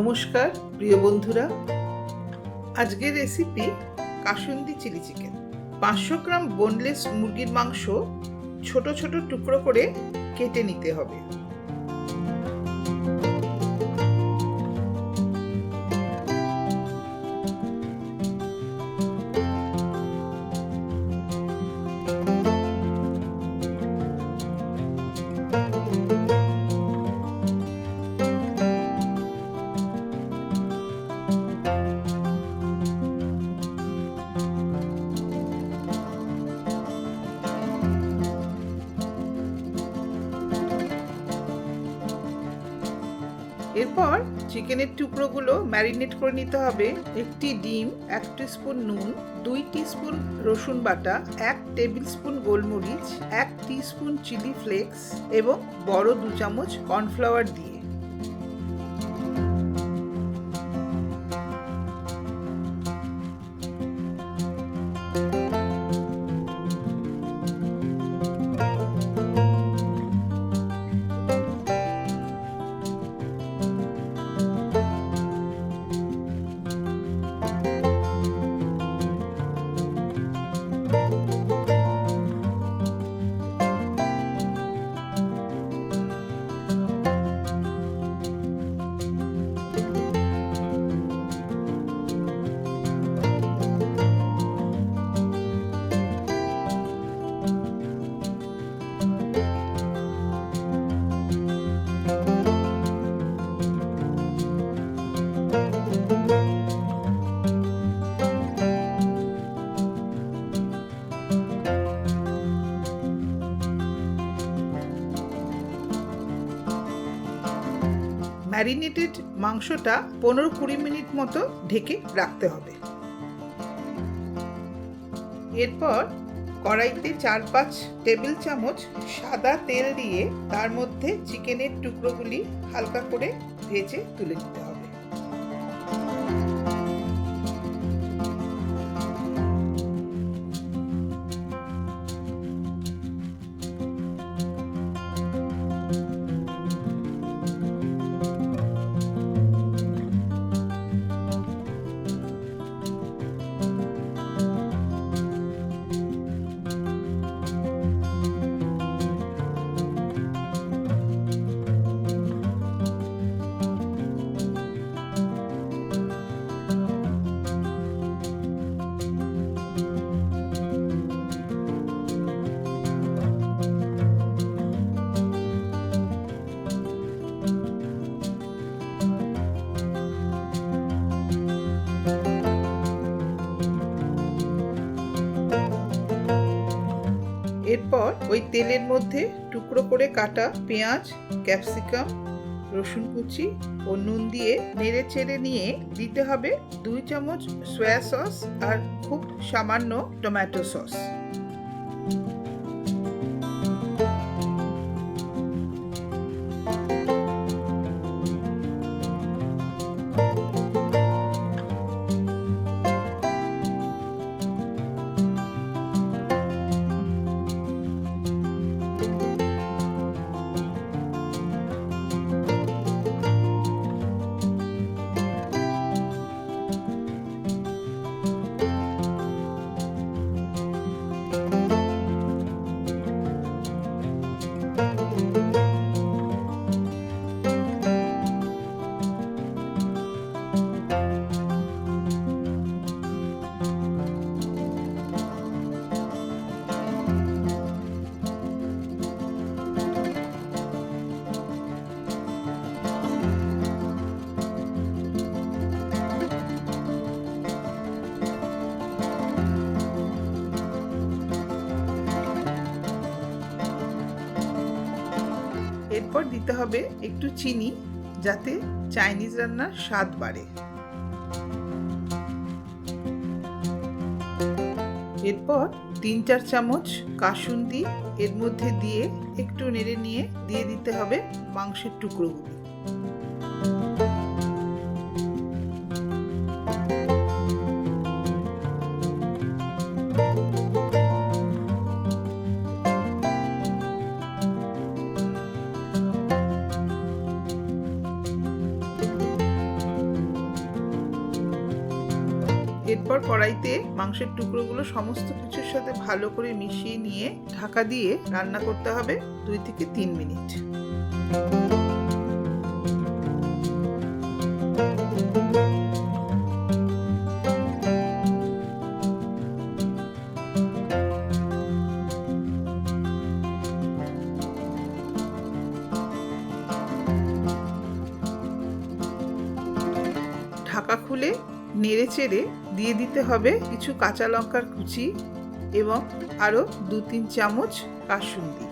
নমস্কার প্রিয় বন্ধুরা, আজকের রেসিপি কাসুন্দি চিলি চিকেন। 500 গ্রাম বোনলেস মুরগির মাংস ছোট ছোট টুকরো করে কেটে নিতে হবে। এরপর চিকেনের টুকরোগুলো ম্যারিনেট করে নিতে হবে। একটি ডিম, 1 টিস্পুন নুন, 2 টিস্পুন রসুন বাটা, 1 টেবিল স্পুন গোলমরিচ, 1 টিস্পুন চিলি ফ্লেক্স এবং বড় 2 চামচ কর্নফ্লাওয়ার দিয়ে ম্যারিনেটেড মাংসটা 15-20 মিনিট মতো ঢেকে রাখতে হবে। এরপর কড়াইতে 4-5 টেবিল চামচ সাদা তেল দিয়ে তার মধ্যে চিকেনের টুকরোগুলি হালকা করে ভেজে তুলে নিতে হবে। এরপর ওই তেলের মধ্যে টুকরো করে কাটা পেঁয়াজ, ক্যাপসিকাম, রসুন কুচি ও নুন দিয়ে নেড়ে চেড়ে নিয়ে দিতে হবে 2 চামচ সয়া সস আর খুব সামান্য টমেটো সস। এরপর দিতে হবে একটু চিনি, যাতে চাইনিজ রান্নার স্বাদ বাড়ে। এরপর 3-4 চামচ কাসুন্দি এর মধ্যে দিয়ে একটু নেড়ে নিয়ে দিয়ে দিতে হবে মাংসের টুকরোগুলি। এরপর কড়াইতে মাংসের টুকরোগুলো সমস্ত কিছুর সাথে ভালো করে মিশিয়ে নিয়ে ঢাকা দিয়ে রান্না করতে হবে 2 থেকে 3 মিনিট। ঢাকা খুলে নেড়ে চেড়ে দিয়ে দিতে হবে কিছু কাঁচা লঙ্কার কুচি এবং আরও 2-3 চামচ কাসুন্দি।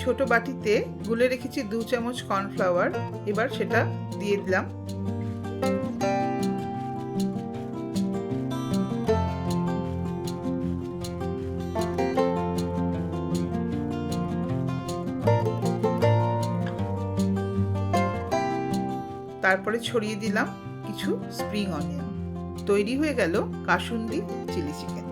ছোট বাটিতে গুলে রেখেছি 2 চামচ কর্নফ্লাওয়ার, এবার সেটা দিয়ে দিলাম। তারপরে ছড়িয়ে দিলাম কিছু স্প্রিং অনিয়ন। তৈরি হয়ে গেল কাসুন্দি চিলি চিকেন।